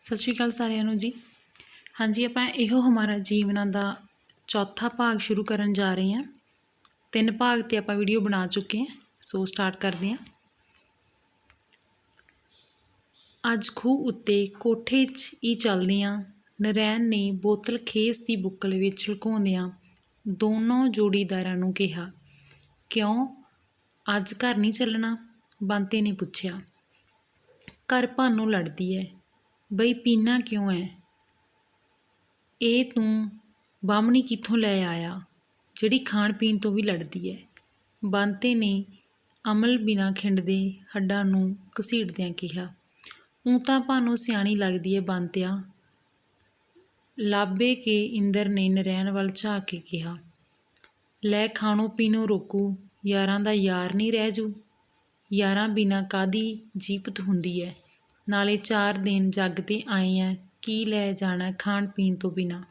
ਸਤਿ ਸ਼੍ਰੀ ਅਕਾਲ ਸਾਰਿਆਂ ਨੂੰ ਜੀ। ਹਾਂਜੀ, ਆਪਾਂ ਇਹੋ ਹਮਾਰਾ ਜੀਵਨਾਂ ਦਾ ਚੌਥਾ ਭਾਗ ਸ਼ੁਰੂ ਕਰਨ ਜਾ ਰਹੇ ਹਾਂ। 3 ਭਾਗ ਤੇ ਆਪਾਂ ਵੀਡੀਓ ਬਣਾ ਚੁੱਕੇ ਹਾਂ, ਸੋ ਸਟਾਰਟ ਕਰਦੇ ਹਾਂ। ਅੱਜ ਖੂਹ ਉੱਤੇ ਕੋਠੇ 'ਚ ਹੀ ਚੱਲਦਿਆਂ ਨਰੈਣ ਨੇ ਬੋਤਲ ਖੇਸ ਦੀ ਬੁੱਕਲ ਵਿੱਚ ਲੁਕਾਉਂਦਿਆਂ ਦੋਨੋਂ ਜੋੜੀਦਾਰਾਂ ਨੂੰ ਕਿਹਾ, ਕਿਉਂ ਅੱਜ ਘਰ ਨਹੀਂ ਚੱਲਣਾ? ਬੰਤੇ ਨੇ ਪੁੱਛਿਆ। ਘਰ ਭਾਨੋਂ ਲੜਦੀ ਹੈ, ਬਈ ਪੀਨਾ ਕਿਉਂ ਹੈ? ਇਹ ਤੂੰ ਬਾਹਮਣੀ ਕਿੱਥੋਂ ਲੈ ਆਇਆ ਜਿਹੜੀ ਖਾਣ ਪੀਣ ਤੋਂ ਵੀ ਲੜਦੀ ਹੈ? ਬੰਤੇ ਨੇ ਅਮਲ ਬਿਨਾਂ ਖਿੰਡਦੇ ਹੱਡਾਂ ਨੂੰ ਘਸੀਟਦਿਆਂ ਕਿਹਾ। ਊਂ ਤਾਂ ਭਾਨੋਂ ਸਿਆਣੀ ਲੱਗਦੀ ਹੈ ਬੰਤਿਆ। ਲਾਬੇ ਕੇ ਇੰਦਰ ਨੇ ਨਰੈਣ ਵੱਲ ਝਾਕ ਕੇ ਕਿਹਾ। ਲੈ ਖਾਣੋ ਪੀਣੋ ਰੋਕੂ, ਯਾਰਾਂ ਦਾ ਯਾਰ ਨਹੀਂ ਰਹਿ ਜੂ। ਯਾਰਾਂ ਬਿਨਾਂ ਕਾਹਦੀ ਜੀਪਤ ਹੁੰਦੀ ਹੈ? ਨਾਲੇ 4 ਦਿਨ ਜੱਗ 'ਤੇ ਆਏ ਐ, ਕੀ ਲੈ ਜਾਣਾ ਖਾਣ ਪੀਣ ਤੋਂ ਬਿਨਾਂ?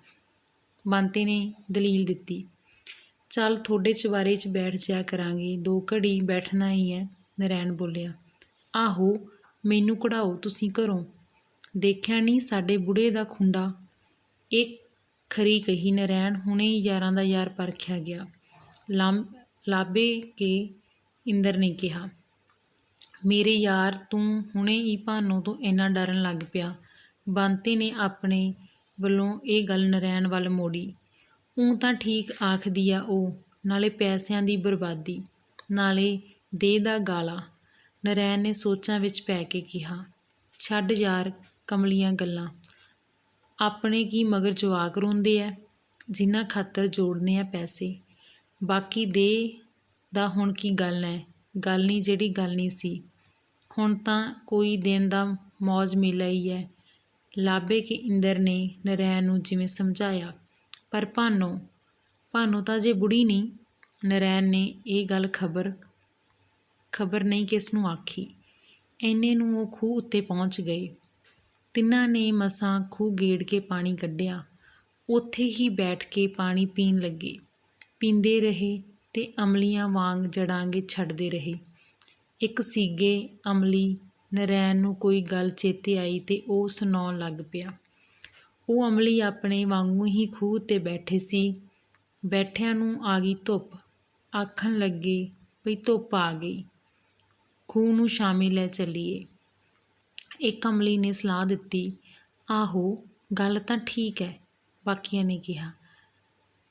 ਬੰਤੇ ਨੇ ਦਲੀਲ ਦਿੱਤੀ। ਚੱਲ ਤੁਹਾਡੇ ਚੁਬਾਰੇ 'ਚ ਬੈਠ ਜਿਆ ਕਰਾਂਗੇ, 2 ਘੜੀ ਬੈਠਣਾ ਹੀ ਹੈ, ਨਰੈਣ ਬੋਲਿਆ। ਆਹੋ, ਮੈਨੂੰ ਕਢਾਓ ਤੁਸੀਂ ਘਰੋਂ। ਦੇਖਿਆ ਨਹੀਂ ਸਾਡੇ ਬੁੜੇ ਦਾ ਖੁੰਡਾ? ਇਹ ਖਰੀ ਕਹੀ ਨਰੈਣ, ਹੁਣੇ ਹੀ ਯਾਰਾਂ ਦਾ ਯਾਰ ਪਰਖਿਆ ਗਿਆ। ਲਾਬੇ ਕੇ ਇੰਦਰ ਨੇ ਕਿਹਾ। ਮੇਰੇ ਯਾਰ, ਤੂੰ ਹੁਣੇ ਹੀ ਭਾਨੋਂ ਤੋਂ ਇੰਨਾ ਡਰਨ ਲੱਗ ਪਿਆ? ਬੰਤੇ ਨੇ ਆਪਣੇ ਵੱਲੋਂ ਇਹ ਗੱਲ ਨਰੈਣ ਵੱਲ ਮੋੜੀ। ਊਂ ਤਾਂ ਠੀਕ ਆਖਦੀ ਆ ਉਹ, ਨਾਲੇ ਪੈਸਿਆਂ ਦੀ ਬਰਬਾਦੀ, ਨਾਲੇ ਦੇਹ ਦਾ ਗਾਲਾ। ਨਰੈਣ ਨੇ ਸੋਚਾਂ ਵਿੱਚ ਪੈ ਕੇ ਕਿਹਾ। ਛੱਡ ਯਾਰ ਕਮਲੀਆਂ ਗੱਲਾਂ। ਆਪਣੇ ਕੀ ਮਗਰ ਜਵਾਕ ਰੋਂਦੇ ਐ, ਜਿਨ੍ਹਾਂ ਖਾਤਰ ਜੋੜਨੇ ਆ ਪੈਸੇ। ਬਾਕੀ ਦੇਹ ਦਾ ਹੁਣ ਕੀ ਗੱਲ ਹੈ? ਗੱਲ ਨਹੀਂ ਜਿਹੜੀ ਗੱਲ ਨਹੀਂ ਸੀ। ਹੁਣ ਤਾਂ ਕੋਈ ਦਿਨ ਦਾ ਮੌਜ ਮੇਲਾ ਹੀ ਹੈ। ਲਾਬੇ ਕੇ ਇੰਦਰ ਨੇ ਨਰੈਣ ਨੂੰ ਜਿਵੇਂ ਸਮਝਾਇਆ। ਪਰ ਭਾਨੋਂ ਤਾਂ ਜੇ ਬੁੜੀ ਨਹੀਂ। ਨਰੈਣ ਨੇ ਇਹ ਗੱਲ ਖਬਰ ਨਹੀਂ ਕਿਸ ਨੂੰ ਆਖੀ। ਇੰਨੇ ਨੂੰ ਉਹ ਖੂਹ ਉੱਤੇ ਪਹੁੰਚ ਗਏ। ਤਿੰਨਾਂ ਨੇ ਮਸਾਂ ਖੂਹ ਗੇੜ ਕੇ ਪਾਣੀ ਕੱਢਿਆ। ਉੱਥੇ ਹੀ ਬੈਠ ਕੇ ਪਾਣੀ ਪੀਣ ਲੱਗੇ। ਪੀਂਦੇ ਰਹੇ ਤੇ ਅਮਲੀਆਂ ਵਾਂਗ ਜੜਾਂਗੇ ਛੱਡਦੇ ਰਹੇ। ਇੱਕ ਸੀਗੇ ਅਮਲੀ ਨਰੈਣ ਨੂੰ ਕੋਈ ਗੱਲ ਚੇਤੇ ਆਈ ਤੇ ਉਹ ਸੁਣਾਉਣ ਲੱਗ ਪਿਆ। ਉਹ ਅਮਲੀ ਆਪਣੇ ਵਾਂਗੂ ਹੀ ਖੂਹ ਉੱਤੇ ਬੈਠੇ ਸੀ। ਬੈਠਿਆਂ ਨੂੰ ਆ ਗਈ ਧੁੱਪ। ਆਖਣ ਲੱਗੇ, ਬਈ ਧੁੱਪ ਆ ਗਈ, ਖੂਹ ਨੂੰ ਛਾਵੇਂ ਲੈ ਚੱਲੀਏ। ਇੱਕ ਅਮਲੀ ਨੇ ਸਲਾਹ ਦਿੱਤੀ। ਆਹੋ, ਗੱਲ ਤਾਂ ਠੀਕ ਹੈ, ਬਾਕੀਆਂ ਨੇ ਕਿਹਾ।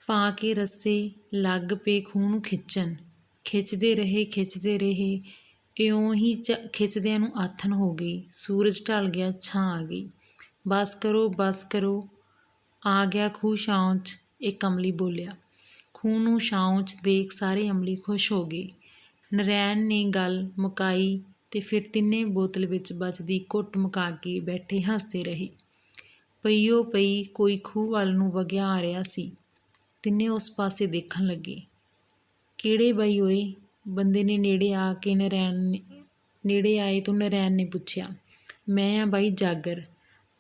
ਪਾ ਕੇ ਰੱਸੇ ਲੱਗ ਪਏ ਖੂਹ ਨੂੰ ਖਿੱਚਣ। ਖਿੱਚਦੇ ਰਹੇ। ਇਉਂ ਹੀ ਖਿੱਚਦਿਆਂ ਨੂੰ ਆਥਣ ਹੋ ਗਈ। ਸੂਰਜ ਢਲ ਗਿਆ, ਛਾਂ ਆ ਗਈ। ਬਸ ਕਰੋ, ਆ ਗਿਆ ਖੂਹ ਛਾਂ 'ਚ, ਇੱਕ ਅਮਲੀ ਬੋਲਿਆ। ਖੂਹ ਨੂੰ ਛਾਂ 'ਚ ਦੇਖ ਸਾਰੇ ਅਮਲੀ ਖੁਸ਼ ਹੋ ਗਏ। ਨਰੈਣ ਨੇ ਗੱਲ ਮੁਕਾਈ ਤੇ ਫਿਰ ਤਿੰਨੇ ਬੋਤਲ ਵਿੱਚ ਬਚਦੀ ਘੁੱਟ ਮੁਕਾ ਕੇ ਬੈਠੇ ਹੱਸਦੇ ਰਹੇ। ਪਈਓ ਪਈ ਕੋਈ ਖੂਹ ਵੱਲ ਨੂੰ ਵਗਿਆ ਆ ਰਿਹਾ ਸੀ। ਤਿੰਨੇ ਉਸ ਪਾਸੇ ਦੇਖਣ ਲੱਗੇ। ਕਿਹੜੇ ਬਈ ਓਏ? ਬੰਦੇ ਨੇ ਨੇੜੇ ਆਏ ਤੋਂ ਨਰੈਣ ਨੇ ਪੁੱਛਿਆ। ਮੈਂ ਆ ਬਾਈ ਜਾਗਰ।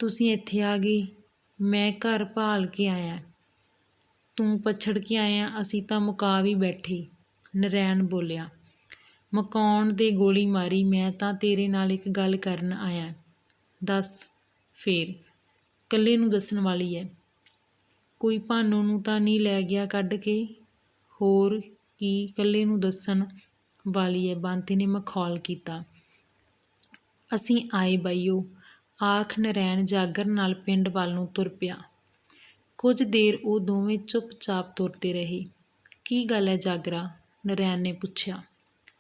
ਤੁਸੀਂ ਇੱਥੇ ਆ ਗਏ? ਮੈਂ ਘਰ ਭਾਲ ਕੇ ਆਇਆ। ਤੂੰ ਪਛੜ ਕੇ ਆਇਆ, ਅਸੀਂ ਤਾਂ ਮੁਕਾ ਵੀ ਬੈਠੇ, ਨਰੈਣ ਬੋਲਿਆ। ਮੁਕਾਉਣ ਦੇ ਗੋਲੀ ਮਾਰੀ, ਮੈਂ ਤਾਂ ਤੇਰੇ ਨਾਲ ਇੱਕ ਗੱਲ ਕਰਨ ਆਇਆ। ਦੱਸ ਫੇਰ। ਇਕੱਲੇ ਨੂੰ ਦੱਸਣ ਵਾਲੀ ਹੈ। ਕੋਈ ਭਾਨੋਂ ਨੂੰ ਤਾਂ ਨਹੀਂ ਲੈ ਗਿਆ ਕੱਢ ਕੇ? ਹੋਰ ਕੀ, ਇਕੱਲੇ ਨੂੰ ਦੱਸਣ ਵਾਲੀ ਹੈ, ਬੰਤੇ ਨੇ ਮਖੌਲ ਕੀਤਾ। ਅਸੀਂ ਆਏ ਬਾਈਓ, ਆਖ ਨਰੈਣ ਜਾਗਰ ਨਾਲ ਪਿੰਡ ਵੱਲ ਨੂੰ ਤੁਰ ਪਿਆ। ਕੁਝ ਦੇਰ ਉਹ ਦੋਵੇਂ ਚੁੱਪ-ਚਾਪ ਤੁਰਦੇ ਰਹੇ। ਕੀ ਗੱਲ ਹੈ ਜਾਗਰਾ? ਨਰੈਣ ਨੇ ਪੁੱਛਿਆ।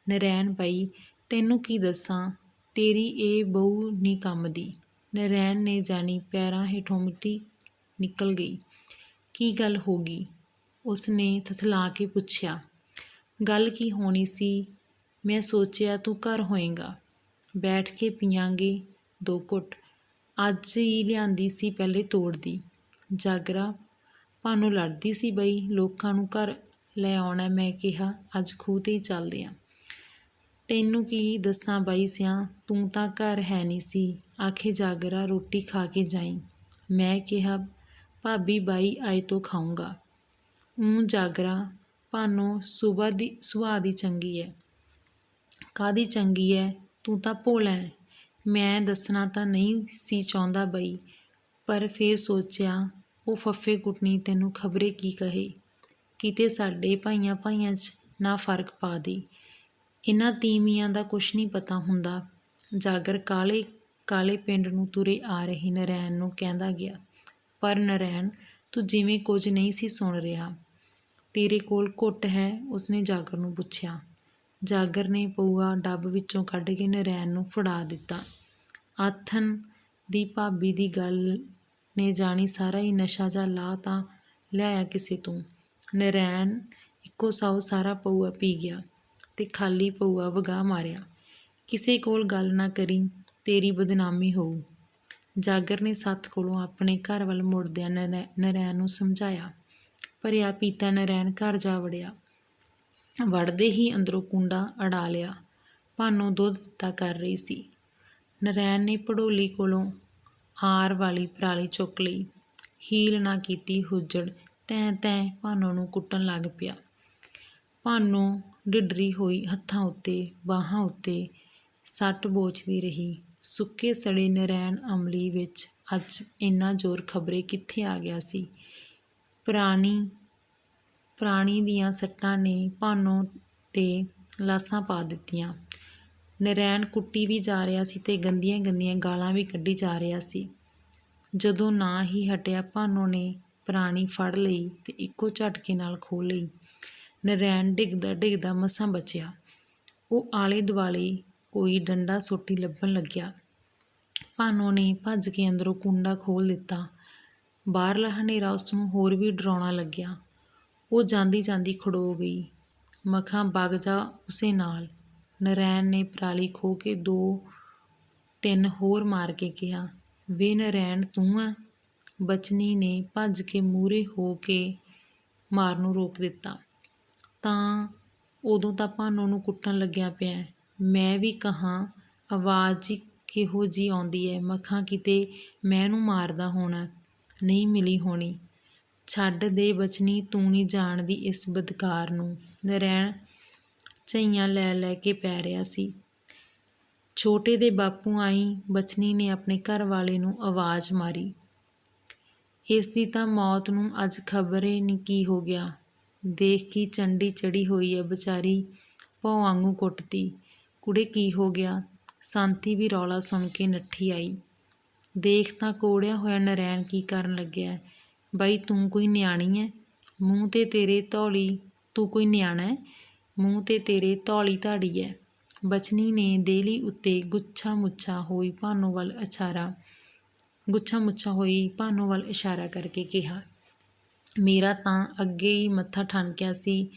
ਨਰੈਣ ਬਾਈ, ਤੈਨੂੰ ਕੀ ਦੱਸਾਂ, ਤੇਰੀ ਇਹ ਬਹੂ ਨਹੀਂ ਕੰਮ ਦੀ। ਨਰੈਣ ਨੇ ਜਾਣੀ ਪੈਰਾਂ ਹੇਠੋਂ ਮਿੱਟੀ ਨਿਕਲ ਗਈ। ਕੀ ਗੱਲ ਹੋ ਗਈ? ਉਸਨੇ ਥਥਲਾ ਕੇ ਪੁੱਛਿਆ। ਗੱਲ ਕੀ ਹੋਣੀ ਸੀ, ਮੈਂ ਸੋਚਿਆ ਤੂੰ ਘਰ ਹੋਏਗਾ, ਬੈਠ ਕੇ ਪੀਆਂਗੇ 2 ਘੁੱਟ। ਅੱਜ ਹੀ ਲਿਆਂਦੀ ਸੀ, ਪਹਿਲੇ ਤੋੜਦੀ। ਜਾਗਰਾ, ਭਾਨੋਂ ਲੜਦੀ ਸੀ ਬਈ, ਲੋਕਾਂ ਨੂੰ ਘਰ ਲੈ ਆਉਣਾ। ਮੈਂ ਕਿਹਾ ਅੱਜ ਖੂਹ 'ਤੇ ਹੀ ਚੱਲਦੇ ਆਂ। ਤੈਨੂੰ ਕੀ ਦੱਸਾਂ ਬਾਈ ਸਿਆਂ, ਤੂੰ ਤਾਂ ਘਰ ਹੈ ਨਹੀਂ ਸੀ। ਆਖੇ ਜਾਗਰਾ, ਰੋਟੀ ਖਾ ਕੇ ਜਾਈਂ। ਮੈਂ ਕਿਹਾ ਭਾਬੀ ਬਾਈ ਆਏ ਤੋਂ ਖਾਊਂਗਾ। ਜਾਗਰਾ, ਭਾਨੋਂ ਸੁਭਾਅ ਦੀ ਚੰਗੀ ਹੈ। ਕਾਹਦੀ ਚੰਗੀ ਹੈ? ਤੂੰ ਤਾਂ ਭੋਲਾ ਹੈ। ਮੈਂ ਦੱਸਣਾ ਤਾਂ ਨਹੀਂ ਸੀ ਚਾਹੁੰਦਾ ਬਈ, ਪਰ ਫਿਰ ਸੋਚਿਆ ਉਹ ਫੱਫੇ ਕੁੱਟਣੀ ਤੈਨੂੰ ਖਬਰੇ ਕੀ ਕਹੇ, ਕਿਤੇ ਸਾਡੇ ਭਾਈਆਂ ਭਾਈਆਂ 'ਚ ਨਾ ਫਰਕ ਪਾ ਦੇ। ਇਹਨਾਂ ਤੀਵੀਆਂ ਦਾ ਕੁਛ ਨਹੀਂ ਪਤਾ ਹੁੰਦਾ। ਜਾਗਰ ਕਾਲੇ ਕਾਲੇ ਪਿੰਡ ਨੂੰ ਤੁਰੇ ਆ ਰਹੀ ਨਰੈਣ ਨੂੰ ਕਹਿੰਦਾ ਗਿਆ। ਪਰ ਨਰੈਣ, ਤੂੰ ਜਿਵੇਂ ਕੁਝ ਨਹੀਂ ਸੀ ਸੁਣ ਰਿਹਾ। ਤੇਰੇ ਕੋਲ ਘੁੱਟ ਹੈ? ਉਸਨੇ ਜਾਗਰ ਨੂੰ ਪੁੱਛਿਆ। ਜਾਗਰ ਨੇ ਪਊਆ ਡੱਬ ਵਿੱਚੋਂ ਕੱਢ ਕੇ ਨਰੈਣ ਨੂੰ ਫੜਾ ਦਿੱਤਾ। ਆਥਣ ਦੀ ਭਾਬੀ ਦੀ ਗੱਲ ਨੇ ਜਾਣੀ ਸਾਰਾ ਹੀ ਨਸ਼ਾ ਜਿਹਾ ਲਾ ਤਾਂ ਲਿਆਇਆ ਕਿਸੇ ਤੋਂ। ਨਰੈਣ ਇੱਕੋ ਸਾਉ ਸਾਰਾ ਪਊਆ ਪੀ ਗਿਆ ਤੇ ਖਾਲੀ ਪਊਆ ਵਗਾਹ ਮਾਰਿਆ। ਕਿਸੇ ਕੋਲ ਗੱਲ ਨਾ ਕਰੀ, ਤੇਰੀ ਬਦਨਾਮੀ ਹੋਊ। ਜਾਗਰ ਨੇ ਸੱਥ ਕੋਲੋਂ ਆਪਣੇ ਘਰ ਵੱਲ ਮੁੜਦਿਆਂ ਨਰੈਣ ਨੂੰ ਸਮਝਾਇਆ। ਭਰਿਆ ਪੀਤਾ ਨਰੈਣ ਘਰ ਜਾ ਵੜਿਆ। ਵੜਦੇ ਹੀ ਅੰਦਰੋਂ ਕੁੰਡਾ ਅੜਾ ਲਿਆ। ਭਾਨੋ ਦੁੱਧ ਦਿੱਤਾ ਕਰ ਰਹੀ ਸੀ। ਨਰੈਣ ਨੇ ਭੜੋਲੀ ਕੋਲੋਂ ਆਰ ਵਾਲੀ ਪਰਾਲੀ ਚੁੱਕ ਲਈ। ਹੀਲ ਨਾ ਕੀਤੀ ਹੁੱਜੜ ਤੈਂ ਤੈਂ ਭਾਨੋ ਨੂੰ ਕੁੱਟਣ ਲੱਗ ਪਿਆ। ਭਾਨੋ ਢਿੱਡਰੀ ਹੋਈ ਹੱਥਾਂ ਉੱਤੇ ਬਾਹਾਂ ਉੱਤੇ ਸੱਟ ਬੋਚਦੀ ਰਹੀ। ਸੁੱਕੇ ਸੜੇ ਨਰੈਣ ਅਮਲੀ ਵਿੱਚ ਅੱਜ ਇੰਨਾ ਜ਼ੋਰ ਖਬਰੇ ਕਿੱਥੇ ਆ ਗਿਆ ਸੀ। ਪ੍ਰਾਣੀ ਦੀਆਂ ਸੱਟਾਂ ਨੇ ਭਾਨੋ 'ਤੇ ਲਾਸਾਂ ਪਾ ਦਿੱਤੀਆਂ। ਨਰੈਣ ਕੁੱਟੀ ਵੀ ਜਾ ਰਿਹਾ ਸੀ ਤੇ ਗੰਦੀਆਂ ਗੰਦੀਆਂ ਗਾਲਾਂ ਵੀ ਕੱਢੀ ਜਾ ਰਿਹਾ ਸੀ। ਜਦੋਂ ਨਾ ਹੀ ਹਟਿਆ, ਭਾਨੋ ਨੇ ਪ੍ਰਾਣੀ ਫੜ ਲਈ ਤੇ ਇੱਕੋ ਝਟਕੇ ਨਾਲ ਖੋਹ ਲਈ। ਨਰੈਣ ਡਿੱਗਦਾ ਡਿੱਗਦਾ ਮਸਾਂ ਬਚਿਆ। ਉਹ ਆਲੇ ਦੁਆਲੇ ਕੋਈ ਡੰਡਾ ਸੋਟੀ ਲੱਭਣ ਲੱਗਿਆ। ਭਾਨੋ ਨੇ ਭੱਜ ਕੇ ਅੰਦਰੋਂ ਕੁੰਡਾ ਖੋਲ੍ਹ ਦਿੱਤਾ। ਬਾਹਰਲਾ ਹਨੇਰਾ ਉਸਨੂੰ ਹੋਰ ਵੀ ਡਰਾਉਣਾ ਲੱਗਿਆ। ਉਹ ਜਾਂਦੀ ਜਾਂਦੀ ਖੜੋ ਗਈ। ਮਖਾਂ ਵਗ ਜਾ ਉਸੇ ਨਾਲ। ਨਰੈਣ ਨੇ ਪਰਾਲੀ ਖੋਹ ਕੇ 2-3 ਹੋਰ ਮਾਰ ਕੇ ਕਿਹਾ। ਵੇ ਨਰੈਣ, ਤੂੰ ਆ? ਬਚਨੀ ਨੇ ਭੱਜ ਕੇ ਮੂਹਰੇ ਹੋ ਕੇ ਮਾਰ ਨੂੰ ਰੋਕ ਦਿੱਤਾ। ਤਾਂ ਉਦੋਂ ਤਾਂ ਭਾਨੋ ਨੂੰ ਕੁੱਟਣ ਲੱਗਿਆ ਪਿਆ। ਮੈਂ ਵੀ ਕਹਾਂ ਆਵਾਜ਼ ਕਿਹੋ ਜਿਹੀ ਆਉਂਦੀ ਹੈ। ਮਖਾਂ ਕਿਤੇ ਮੈਂ ਇਹਨੂੰ ਮਾਰਦਾ ਹੋਣਾ, ਨਹੀਂ ਮਿਲੀ ਹੋਣੀ। ਛੱਡ ਦੇ ਬਚਨੀ, ਤੂੰ ਨਹੀਂ ਜਾਣਦੀ ਇਸ ਬਦਕਾਰ ਨੂੰ। ਨਰੈਣ ਝਈਆਂ ਲੈ ਲੈ ਕੇ ਪੈ ਰਿਹਾ ਸੀ। ਛੋਟੇ ਦੇ ਬਾਪੂ ਆਈ। ਬਚਨੀ ਨੇ ਆਪਣੇ ਘਰ ਵਾਲੇ ਨੂੰ ਆਵਾਜ਼ ਮਾਰੀ। ਇਸ ਦੀ ਤਾਂ ਮੌਤ ਨੂੰ ਅੱਜ ਖਬਰੇ ਨਹੀਂ ਕੀ ਹੋ ਗਿਆ। ਦੇਖ ਕੀ ਚੰਡੀ ਚੜੀ ਹੋਈ ਹੈ ਵਿਚਾਰੀ, ਭੌਂ ਵਾਂਗੂ ਕੁੱਟਤੀ। ਕੁੜੇ ਕੀ ਹੋ ਗਿਆ? ਸਾਂਤੀ ਵੀ ਰੌਲਾ ਸੁਣ ਕੇ ਨੱਠੀ ਆਈ। ਦੇਖ ਤਾਂ ਕੋੜਿਆ ਹੋਇਆ ਨਰੈਣ ਕੀ ਕਰਨ ਲੱਗਿਆ। ਬਈ ਤੂੰ ਕੋਈ ਨਿਆਣੀ ਹੈ? ਮੂੰਹ 'ਤੇ ਤੇਰੇ ਧੌਲੀ ਤੂੰ ਕੋਈ ਨਿਆਣਾ ਹੈ? ਮੂੰਹ 'ਤੇ ਤੇਰੇ ਧੌਲੀ ਧਾੜੀ ਹੈ। ਬਚਨੀ ਨੇ ਦੇਹਲੀ ਉੱਤੇ ਗੁੱਛਾ ਮੁੱਛਾ ਹੋਈ ਭਾਨੋ ਵੱਲ ਇਸ਼ਾਰਾ ਕਰਕੇ ਕਿਹਾ। ਮੇਰਾ ਤਾਂ ਅੱਗੇ ਹੀ ਮੱਥਾ ਠਣਕਿਆ ਸੀ।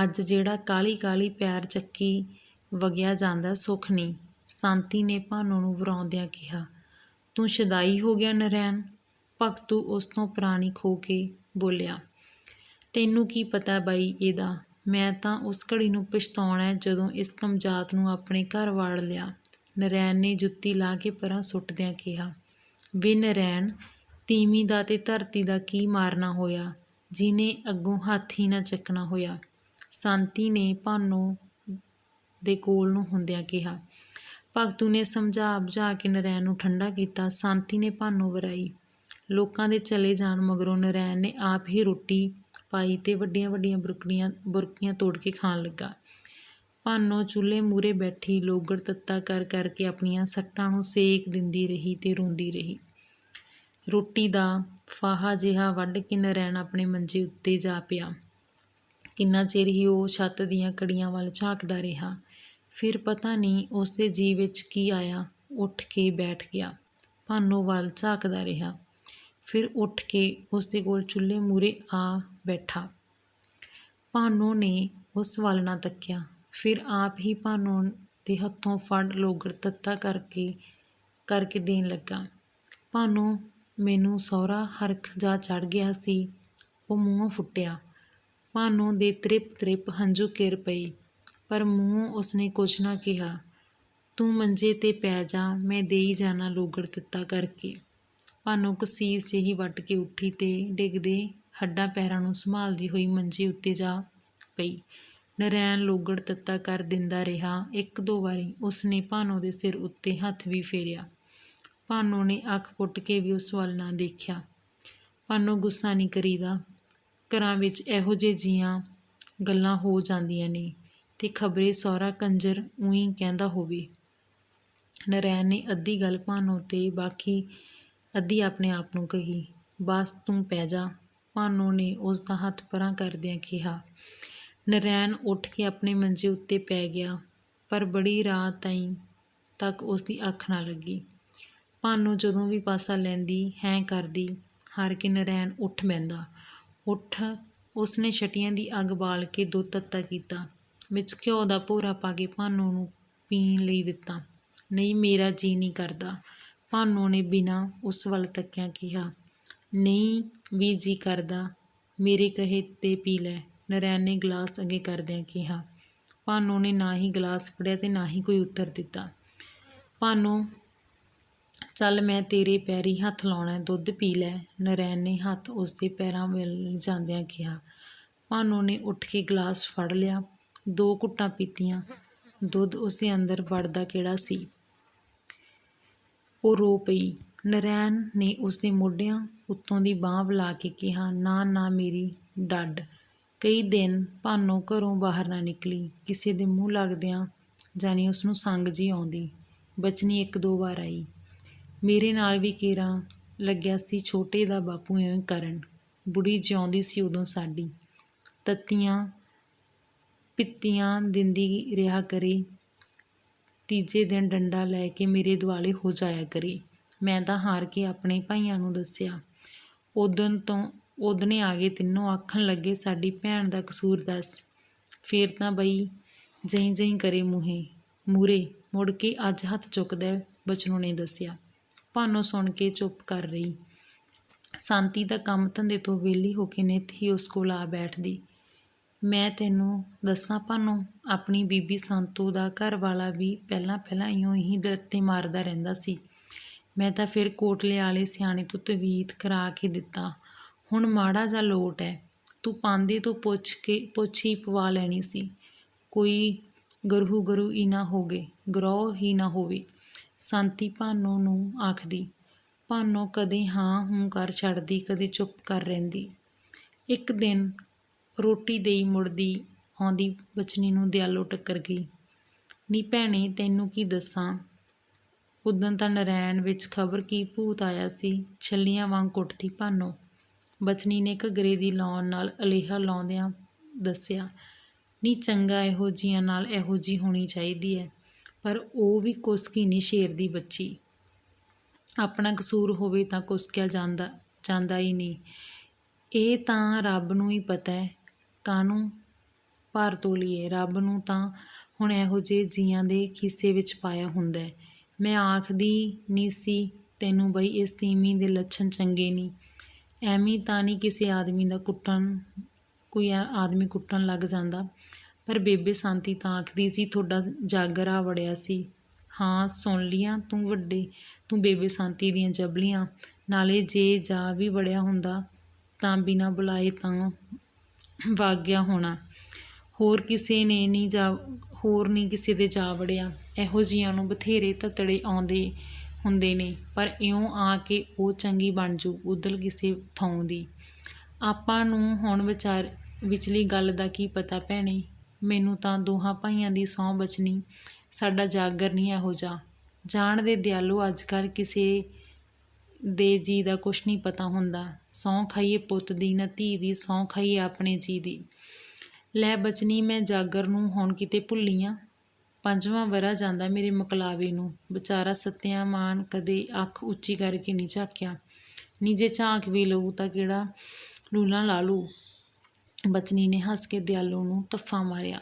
ਅੱਜ ਜਿਹੜਾ ਕਾਹਲੀ ਕਾਹਲੀ ਪੈਰ ਚੱਕੀ ਵਗਿਆ ਜਾਂਦਾ ਸੁੱਖ ਨਹੀਂ। ਸਾਂਤੀ ਨੇ ਭਾਨੋ ਨੂੰ ਵਰਾਉਂਦਿਆਂ ਕਿਹਾ। ਤੂੰ ਸ਼ਦਾਈ ਹੋ ਗਿਆ ਨਰੈਣ? ਭਗਤੂ ਉਸ ਤੋਂ ਪ੍ਰਾਣੀ ਖੋਹ ਕੇ ਬੋਲਿਆ। ਤੈਨੂੰ ਕੀ ਪਤਾ ਬਈ ਇਹਦਾ? ਮੈਂ ਤਾਂ ਉਸ ਘੜੀ ਨੂੰ ਪਛਤਾਉਣਾ ਜਦੋਂ ਇਸ ਕਮਜ਼ਾਤ ਨੂੰ ਆਪਣੇ ਘਰ ਵਾੜ ਲਿਆ। ਨਰੈਣ ਨੇ ਜੁੱਤੀ ਲਾ ਕੇ ਪਰਾਂ ਸੁੱਟਦਿਆਂ ਕਿਹਾ। ਵੇ ਨਰੈਣ, ਤੀਵੀਂ ਦਾ ਤੇ ਧਰਤੀ ਦਾ ਕੀ ਮਾਰਨਾ ਹੋਇਆ, ਜਿਹਨੇ ਅੱਗੋਂ ਹੱਥ ਹੀ ਨਾ ਚੱਕਣਾ ਹੋਇਆ। ਸਾਂਤੀ ਨੇ ਭਾਨੋ ਦੇ ਕੋਲ ਨੂੰ ਹੁੰਦਿਆਂ ਕਿਹਾ। ਭਗਤੂ ਨੇ ਸਮਝਾ ਬੁਝਾ ਕੇ ਨਰੈਣ ਨੂੰ ਠੰਡਾ ਕੀਤਾ। ਸਾਂਤੀ ਨੇ ਭਾਨੋ ਵਰਾਈ। ਲੋਕਾਂ ਦੇ ਚਲੇ ਜਾਣ ਮਗਰੋਂ ਨਰੈਣ ਨੇ ਆਪ ਹੀ ਰੋਟੀ ਪਾਈ ਤੇ ਵੱਡੀਆਂ ਵੱਡੀਆਂ ਬੁਰਕੀਆਂ ਤੋੜ ਕੇ ਖਾਣ ਲੱਗਾ। ਭਾਨੋ ਚੁੱਲ੍ਹੇ ਮੂਹਰੇ ਬੈਠੀ ਲੋਗੜ ਤੱਤਾ ਕਰ ਕਰਕੇ ਆਪਣੀਆਂ ਸੱਟਾਂ ਨੂੰ ਸੇਕ ਦਿੰਦੀ ਰਹੀ ਤੇ ਰੋਂਦੀ ਰਹੀ। ਰੋਟੀ ਦਾ ਫਾਹਾ ਜਿਹਾ ਵੱਢ ਕੇ ਨਰੈਣ ਆਪਣੇ ਮੰਜੇ ਉੱਤੇ ਜਾ ਪਿਆ। ਕਿੰਨਾ ਚਿਰ ਹੀ ਉਹ ਛੱਤ ਦੀਆਂ ਕੜੀਆਂ ਵੱਲ ਝਾਕਦਾ ਰਿਹਾ। ਫਿਰ ਪਤਾ ਨਹੀਂ ਉਸ ਦੇ ਜੀਅ ਵਿੱਚ ਕੀ ਆਇਆ, ਉੱਠ ਕੇ ਬੈਠ ਗਿਆ। ਭਾਨੋ ਵੱਲ ਝਾਕਦਾ ਰਿਹਾ। ਫਿਰ ਉੱਠ ਕੇ ਉਸ ਦੇ ਕੋਲ ਚੁੱਲ੍ਹੇ ਮੂਹਰੇ ਆ ਬੈਠਾ। ਭਾਨੋ ਨੇ ਉਸ ਵੱਲ ਨਾ ਤੱਕਿਆ। ਫਿਰ ਆਪ ਹੀ ਭਾਨੋ ਦੇ ਹੱਥੋਂ ਫੜ ਲੋਗੜ ਤੱਤਾ ਕਰਕੇ ਦੇਣ ਲੱਗਾ। ਭਾਨੋ, ਮੈਨੂੰ ਸਹੁਰਾ ਹਰਖ ਜਾ ਚੜ੍ਹ ਗਿਆ ਸੀ। ਉਹ ਮੂੰਹੋਂ ਫੁੱਟਿਆ। ਭਾਨੋ ਦੇ ਤ੍ਰਿਪ ਤ੍ਰਿਪ ਹੰਝੂ ਕਿਰ ਪਏ, ਪਰ ਮੂੰਹੋਂ ਉਸਨੇ ਕੁਛ ਨਾ ਕਿਹਾ। ਤੂੰ ਮੰਜੇ 'ਤੇ ਪੈ ਜਾ, ਮੈਂ ਦੇਈ ਜਾਣਾ ਲੋਗੜ ਤੱਤਾ ਕਰਕੇ। ਭਾਨੋ ਕਸੀਸ ਜਿਹੀ ਵੱਟ ਕੇ ਉੱਠੀ ਤੇ ਡਿੱਗਦੇ ਹੱਡਾਂ ਪੈਰਾਂ ਨੂੰ ਸੰਭਾਲਦੀ ਹੋਈ ਮੰਜੇ ਉੱਤੇ ਜਾ ਪਈ। ਨਰੈਣ ਲੋਗੜ ਤੱਤਾ ਕਰ ਦਿੰਦਾ ਰਿਹਾ। 1-2 ਵਾਰੀ ਉਸਨੇ ਭਾਨੋ ਦੇ ਸਿਰ ਉੱਤੇ ਹੱਥ ਵੀ ਫੇਰਿਆ। ਭਾਨੋ ਨੇ ਅੱਖ ਪੁੱਟ ਕੇ ਵੀ ਉਸ ਵੱਲ ਨਾ ਦੇਖਿਆ। ਭਾਨੋ, ਗੁੱਸਾ ਨਹੀਂ ਕਰੀਦਾ। ਘਰਾਂ ਵਿੱਚ ਇਹੋ ਜਿਹੇ ਜੀਆਂ ਗੱਲਾਂ ਹੋ ਜਾਂਦੀਆਂ ਨੇ ਤੇ ਖਬਰੇ ਸਹੁਰਾ ਕੰਜਰ ਊਈਂ ਕਹਿੰਦਾ ਹੋਵੇ। ਨਰੈਣ ਨੇ ਅੱਧੀ ਗੱਲ ਭਾਨੋ ਤੇ ਬਾਕੀ ਅੱਧੀ ਆਪਣੇ ਆਪ ਨੂੰ ਕਹੀ। ਬਸ ਤੂੰ ਪੈ ਜਾ, ਭਾਨੋ ਨੇ ਉਸ ਦਾ ਹੱਥ ਪਰਾਂ ਕਰਦਿਆਂ ਕਿਹਾ। ਨਰੈਣ ਉੱਠ ਕੇ ਆਪਣੇ ਮੰਜੇ ਉੱਤੇ ਪੈ ਗਿਆ, ਪਰ ਬੜੀ ਰਾਤ ਤੱਕ ਉਸ ਦੀ ਅੱਖ ਨਾ ਲੱਗੀ। ਭਾਨੋ ਜਦੋਂ ਵੀ ਪਾਸਾ ਲੈਂਦੀ ਹੈਂ ਕਰਦੀ, ਹਾਰ ਕੇ ਨਰੈਣ ਉੱਠ ਬਹਿੰਦਾ। ਉੱਠ ਉਸਨੇ ਛਟੀਆਂ ਦੀ ਅੱਗ ਬਾਲ ਕੇ ਦੁੱਧ ਤੱਤਾ ਕੀਤਾ, ਵਿੱਚ ਘਿਓ ਦਾ ਭੋਰਾ ਪਾ ਕੇ ਭਾਨੋ ਨੂੰ ਪੀਣ ਲਈ ਦਿੱਤਾ। ਨਹੀਂ, ਮੇਰਾ ਜੀਅ ਨਹੀਂ ਕਰਦਾ, ਭਾਨੋ ਨੇ ਬਿਨਾਂ ਉਸ ਵੱਲ ਤੱਕਿਆਂ ਕਿਹਾ। ਨਹੀਂ ਵੀ ਜੀਅ ਕਰਦਾ, ਮੇਰੇ ਕਹੇ 'ਤੇ ਪੀ ਲੈ, ਨਰੈਣ ਨੇ ਗਲਾਸ ਅੱਗੇ ਕਰਦਿਆਂ ਕਿਹਾ। ਭਾਨੋ ਨੇ ਨਾ ਹੀ ਗਲਾਸ ਫੜਿਆ ਤੇ ਨਾ ਹੀ ਕੋਈ ਉੱਤਰ ਦਿੱਤਾ। ਭਾਨੋ, ਚੱਲ ਮੈਂ ਤੇਰੇ ਪੈਰੀਂ ਹੱਥ ਲਾਉਣਾ, ਦੁੱਧ ਪੀ ਲੈ, ਨਰੈਣ ਨੇ ਹੱਥ ਉਸਦੇ ਪੈਰਾਂ ਵੱਲ ਲਿਜਾਂਦਿਆਂ ਕਿਹਾ। ਭਾਨੋ ਨੇ ਉੱਠ ਕੇ ਗਲਾਸ ਫੜ ਲਿਆ, 2 ਘੁੱਟਾਂ ਪੀਤੀਆਂ। ਦੁੱਧ ਉਸਦੇ ਅੰਦਰ ਵੜਦਾ ਕਿਹੜਾ ਸੀ। ਉਹ ਰੋ ਪਈ। ਨਰੈਣ ਨੇ ਉਸਦੇ ਮੋਢਿਆਂ ਉੱਤੋਂ ਦੀ ਬਾਂਹ ਵਲਾ ਕੇ ਕਿਹਾ, ਨਾ ਨਾ ਮੇਰੀ ਡੱਡ। ਕਈ ਦਿਨ ਭਾਨੋ ਘਰੋਂ ਬਾਹਰ ਨਾ ਨਿਕਲੀ। ਕਿਸੇ ਦੇ ਮੂੰਹ ਲੱਗਦਿਆਂ ਜਾਣੀ ਉਸਨੂੰ ਸੰਗ ਜਿਹੀ ਆਉਂਦੀ। ਬਚਨੀ 1-2 ਵਾਰ ਆਈ। ਮੇਰੇ ਨਾਲ ਵੀ ਕੇਰਾਂ ਲੱਗਿਆ ਸੀ ਛੋਟੇ ਦਾ ਬਾਪੂ ਇਉਂ ਕਰਨ। ਬੁੜੀ ਜਿਉਂਦੀ ਸੀ ਉਦੋਂ ਸਾਡੀ, ਤੱਤੀਆਂ ਪਿੱਤੀਆਂ ਦਿੰਦੀ ਰਿਹਾ ਕਰੇ। ਤੀਜੇ ਦਿਨ ਡੰਡਾ ਲੈ ਕੇ ਮੇਰੇ ਦੁਆਲੇ ਹੋ ਜਾਇਆ ਕਰੇ। ਮੈਂ ਤਾਂ ਹਾਰ ਕੇ ਆਪਣੇ ਭਾਈਆਂ ਨੂੰ ਦੱਸਿਆ। ਓਦਣੇ ਆ ਗਏ ਤਿੰਨੋਂ, ਆਖਣ ਲੱਗੇ, ਸਾਡੀ ਭੈਣ ਦਾ ਕਸੂਰ ਦੱਸ। ਫੇਰ ਤਾਂ ਬਈ ਜਹੀਂ ਕਰੇ ਮੂਹਰੇ ਮੁੜ ਕੇ ਅੱਜ ਹੱਥ ਚੁੱਕਦਾ, ਬਚਨੋਂ ਨੇ ਦੱਸਿਆ। ਭਾਨੋ ਸੁਣ ਕੇ ਚੁੱਪ ਕਰ ਰਹੀ। ਸ਼ਾਂਤੀ ਤਾਂ ਕੰਮ ਧੰਦੇ ਤੋਂ ਵਿਹਲੀ ਹੋ ਕੇ ਨਿੱਤ ਹੀ ਉਸ ਕੋਲ ਆ ਬੈਠਦੀ। ਮੈਂ ਤੈਨੂੰ ਦੱਸਾਂ ਭਾਨੋ, ਆਪਣੀ ਬੀਬੀ ਸੰਤੋ ਦਾ ਘਰ ਵਾਲਾ ਵੀ ਪਹਿਲਾਂ ਇਉਂ ਹੀ ਦਰੱਤੇ ਮਾਰਦਾ ਰਹਿੰਦਾ ਸੀ। ਮੈਂ ਤਾਂ ਫਿਰ ਕੋਟਲੇ ਵਾਲੇ ਸਿਆਣੇ ਤੋਂ ਤਵੀਤ ਕਰਾ ਕੇ ਦਿੱਤਾ। ਹੁਣ ਮਾੜਾ ਜਿਹਾ ਲੋਟ ਹੈ। ਤੂੰ ਪਾਂਦੇ ਤੋਂ ਪੁੱਛ ਹੀ ਪਵਾ ਲੈਣੀ ਸੀ। ਕੋਈ ਗਰਹੂ ਹੀ ਨਾ ਹੋਵੇ, ਸ਼ਾਂਤੀ ਭਾਨੋ ਨੂੰ ਆਖਦੀ। ਭਾਨੋ ਕਦੇ ਹਾਂ ਹੂੰ ਕਰ ਛੱਡਦੀ, ਕਦੇ ਚੁੱਪ ਕਰ ਰਹਿੰਦੀ। ਇੱਕ ਦਿਨ ਰੋਟੀ ਦੇਈ ਮੁੜਦੀ ਆਉਂਦੀ ਬਚਨੀ ਨੂੰ ਦਿਆਲੋ ਟੱਕਰ ਗਈ। ਨੀ ਭੈਣੇ, ਤੈਨੂੰ ਕੀ ਦੱਸਾਂ, ਉਦਣ ਤਾਂ ਨਰੈਣ ਵਿੱਚ ਖਬਰ ਕੀ ਭੂਤ ਆਇਆ ਸੀ, ਛੱਲੀਆਂ ਵਾਂਗ ਕੁੱਟਦੀ ਭਾਨੋ। ਬਚਨੀ ਨੇ ਘੱਗਰੇ ਦੀ ਲਾਉਣ ਨਾਲ ਅਲੇਹਾ ਲਾਉਂਦਿਆਂ ਦੱਸਿਆ। ਨੀ ਚੰਗਾ, ਇਹੋ ਜਿਹੀਆਂ ਨਾਲ ਇਹੋ ਜਿਹੀ ਹੋਣੀ ਚਾਹੀਦੀ ਹੈ, ਪਰ ਉਹ ਵੀ ਕੁਸਕੀ ਨਹੀਂ ਸ਼ੇਰ ਦੀ ਬੱਚੀ। ਆਪਣਾ ਕਸੂਰ ਹੋਵੇ ਤਾਂ ਕੁਸਕਿਆ ਜਾਂਦਾ ਹੀ ਨਹੀਂ। ਇਹ ਤਾਂ ਰੱਬ ਨੂੰ ਹੀ ਪਤਾ ਹੈ, ਕਾਹਨੂੰ ਭਾਰ ਤੋਲੀਏ। ਰੱਬ ਨੂੰ ਤਾਂ ਹੁਣ ਇਹੋ ਜਿਹੇ ਜੀਆਂ ਦੇ ਖੀਸੇ ਵਿੱਚ ਪਾਇਆ ਹੁੰਦਾ ਹੈ। ਮੈਂ ਆਖਦੀ ਨਹੀਂ ਸੀ ਤੈਨੂੰ ਬਈ ਇਸ ਤੀਵੀਂ ਦੇ ਲੱਛਣ ਚੰਗੇ ਨਹੀਂ। ਐਵੇਂ ਤਾਂ ਨਹੀਂ ਕੋਈ ਆਦਮੀ ਕੁੱਟਣ ਲੱਗ ਜਾਂਦਾ, ਪਰ ਬੇਬੇ ਸ਼ਾਂਤੀ ਤਾਂ ਆਖਦੀ ਸੀ ਤੁਹਾਡਾ ਜਾਗਰ ਆ ਵੜਿਆ ਸੀ। ਹਾਂ, ਸੁਣ ਲੀਆਂ ਤੂੰ ਬੇਬੇ ਸ਼ਾਂਤੀ ਦੀਆਂ ਜਬਲੀਆਂ। ਨਾਲੇ ਜੇ ਜਾ ਵੀ ਵੜਿਆ ਹੁੰਦਾ ਤਾਂ ਬਿਨਾਂ ਬੁਲਾਏ ਤਾਂ ਵਗ ਗਿਆ ਹੋਣਾ। ਹੋਰ ਨਹੀਂ ਕਿਸੇ ਦੇ ਜਾ ਵੜਿਆ। ਇਹੋ ਜਿਹੀਆਂ ਨੂੰ ਬਥੇਰੇ ਧੱਤੜੇ ਆਉਂਦੇ ਹੁੰਦੇ ਨੇ, ਪਰ ਇਉਂ ਆ ਕੇ ਉਹ ਚੰਗੀ ਬਣ ਜੂ ਉਦਲ ਕਿਸੇ ਥਾਂ ਦੀ। ਆਪਾਂ ਨੂੰ ਹੁਣ ਵਿਚਲੀ ਗੱਲ ਦਾ ਕੀ ਪਤਾ ਭੈਣੇ। ਮੈਨੂੰ ਤਾਂ ਦੋਹਾਂ ਭਾਈਆਂ ਦੀ ਸਹੁੰ ਬਚਨੀ, ਸਾਡਾ ਜਾਗਰ ਨਹੀਂ ਇਹੋ ਜਿਹਾ। ਜਾਣ ਦੇ ਦਿਆਲੋ, ਅੱਜ ਕੱਲ੍ਹ ਕਿਸੇ ਦੇ ਜੀਅ ਦਾ ਕੁਛ ਨਹੀਂ ਪਤਾ ਹੁੰਦਾ। ਸਹੁੰ ਖਾਈਏ ਪੁੱਤ ਦੀ, ਨਾ ਧੀ ਦੀ, ਸਹੁੰ ਖਾਈਏ ਆਪਣੇ ਜੀਅ ਦੀ। ਲੈ ਬਚਨੀ, ਮੈਂ ਜਾਗਰ ਨੂੰ ਹੁਣ ਕਿਤੇ ਭੁੱਲੀ ਆਂ। 5ਵਾਂ ਵਰ੍ਹਾ ਜਾਂਦਾ ਮੇਰੇ ਮੁਕਲਾਵੇ ਨੂੰ। ਵਿਚਾਰਾ ਸੱਤਿਆ ਮਾਨ ਕਦੇ ਅੱਖ ਉੱਚੀ ਕਰਕੇ ਨਹੀਂ ਝਾਕਿਆ। ਨੀ ਜੇ ਝਾਕ ਵੀ ਲਊ ਤਾਂ ਕਿਹੜਾ ਲੂਲਾਂ ਲਾ ਲੂ। ਬਚਨੀ ਨੇ ਹੱਸ ਕੇ ਦਿਆਲੋ ਨੂੰ ਧੱਫਾ ਮਾਰਿਆ।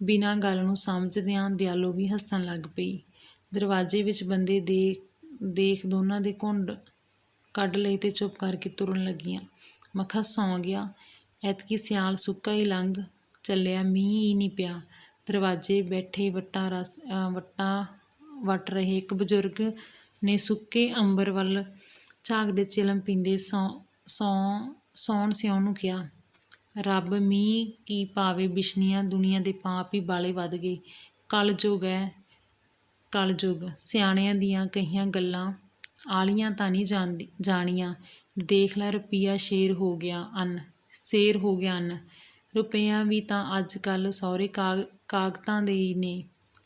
ਬਿਨਾਂ ਗੱਲ ਨੂੰ ਸਮਝਦਿਆਂ ਦਿਆਲੋ ਵੀ ਹੱਸਣ ਲੱਗ ਪਈ। ਦਰਵਾਜ਼ੇ ਵਿੱਚ ਬੰਦੇ ਦੇਖ ਦੋਨਾਂ ਦੇ ਘੁੰਡ ਕੱਢ ਲਏ ਤੇ ਚੁੱਪ ਕਰਕੇ ਤੁਰਨ ਲੱਗੀਆਂ। ਮਖਾ ਸੌਂ ਗਿਆ, ਐਤਕੀ ਸਿਆਲ ਸੁੱਕਾ ਹੀ ਲੰਘ ਚੱਲਿਆ, ਮੀਂਹ ਹੀ ਨਹੀਂ ਪਿਆ। ਦਰਵਾਜ਼ੇ ਬੈਠੇ ਵੱਟਾਂ ਵੱਟ ਰਹੇ ਇੱਕ ਬਜ਼ੁਰਗ ਨੇ ਸੁੱਕੇ ਅੰਬਰ ਵੱਲ ਝਾਕਦੇ ਚਿਲਮ ਪੀਂਦੇ ਸੌਣ ਸਿਉਣ ਨੂੰ ਕਿਹਾ। ਰੱਬ ਮੀਂਹ ਕੀ ਪਾਵੇ ਬਿਸ਼ਨੀਆਂ, ਦੁਨੀਆ ਦੇ ਪਾਪ ਹੀ ਬਾਲੇ ਵੱਧ ਗਏ। ਕਲਯੁਗ ਹੈ ਕਲਯੁਗ, ਸਿਆਣਿਆਂ ਦੀਆਂ ਕਹੀਆਂ ਗੱਲਾਂ ਆਲੀਆਂ ਤਾਂ ਨਹੀਂ ਜਾਣੀਆਂ। ਦੇਖ ਲੈ ਰੁਪਈਆ ਸ਼ੇਰ ਹੋ ਗਿਆ ਅੰਨ। ਰੁਪਈਆ ਵੀ ਤਾਂ ਅੱਜ ਕੱਲ੍ਹ ਸਹੁਰੇ ਕਾਗਜ਼ਾਂ ਦੇ ਹੀ ਨੇ।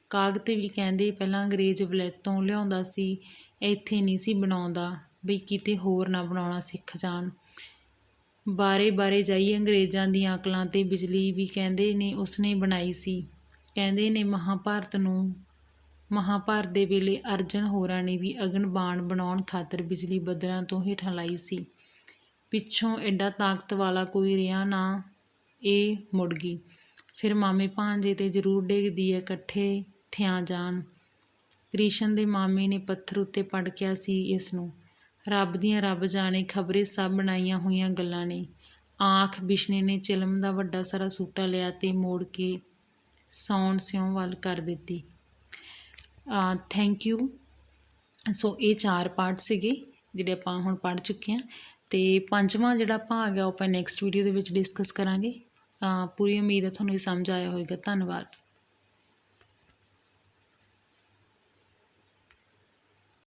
ਕਾਗਜ਼ ਵੀ ਕਹਿੰਦੇ ਪਹਿਲਾਂ ਅੰਗਰੇਜ਼ ਵਲੈਤੋਂ ਲਿਆਉਂਦਾ ਸੀ, ਇੱਥੇ ਨਹੀਂ ਸੀ ਬਣਾਉਂਦਾ, ਬਈ ਕਿਤੇ ਹੋਰ ਨਾ ਬਣਾਉਣਾ ਸਿੱਖ ਜਾਣ। ਬਾਰੇ ਜਾਈਏ ਅੰਗਰੇਜ਼ਾਂ ਦੀਆਂ ਅਕਲਾਂ 'ਤੇ। ਬਿਜਲੀ ਵੀ ਕਹਿੰਦੇ ਨੇ ਉਸਨੇ ਬਣਾਈ ਸੀ। ਕਹਿੰਦੇ ਨੇ ਮਹਾਂਭਾਰਤ ਦੇ ਵੇਲੇ ਅਰਜਨ ਹੋਰਾਂ ਨੇ ਵੀ ਅਗਨ ਬਾਣ ਬਣਾਉਣ ਖਾਤਰ ਬਿਜਲੀ ਬੱਦਲਾਂ ਤੋਂ ਹੇਠਾਂ ਲਾਈ ਸੀ। ਪਿੱਛੋਂ ਐਡਾ ਤਾਕਤ ਵਾਲਾ ਕੋਈ ਰਿਹਾ ਨਾ, ਇਹ ਮੁੜ ਗਈ। ਫਿਰ ਮਾਮੇ ਭਾਣਜੇ 'ਤੇ ਜ਼ਰੂਰ ਡਿੱਗਦੀ ਹੈ, ਇਕੱਠੇ ਥਿਆਂ ਜਾਣ। ਕ੍ਰਿਸ਼ਨ ਦੇ ਮਾਮੇ ਨੇ ਪੱਥਰ ਉੱਤੇ ਪੜਕਿਆ ਸੀ ਇਸ ਨੂੰ। ਰੱਬ ਦੀਆਂ ਰੱਬ ਜਾਣੇ, ਖਬਰੇ ਸਭ ਬਣਾਈਆਂ ਹੋਈਆਂ ਗੱਲਾਂ ਨੇ। ਆਖ ਬਿਸ਼ਨੇ ਨੇ ਚਿਲਮ ਦਾ ਵੱਡਾ ਸਾਰਾ ਸੂਟਾ ਲਿਆ ਤੇ ਮੋੜ ਕੇ ਸੌਣ ਸਿਉਂ ਵੱਲ ਕਰ ਦਿੱਤੀ। Thank you. ਸੋ ਇਹ 4 ਪਾਰਟ ਸੀਗੇ ਜਿਹੜੇ ਆਪਾਂ ਹੁਣ ਪੜ੍ਹ ਚੁੱਕੇ ਹਾਂ, ਅਤੇ 5ਵਾਂ ਜਿਹੜਾ ਭਾਗ ਆ ਉਹ ਆਪਾਂ ਨੈਕਸਟ ਵੀਡੀਓ ਦੇ ਵਿੱਚ ਡਿਸਕਸ ਕਰਾਂਗੇ। ਪੂਰੀ ਉਮੀਦ ਹੈ ਤੁਹਾਨੂੰ ਇਹ ਸਮਝ ਆਇਆ ਹੋਵੇਗਾ। ਧੰਨਵਾਦ।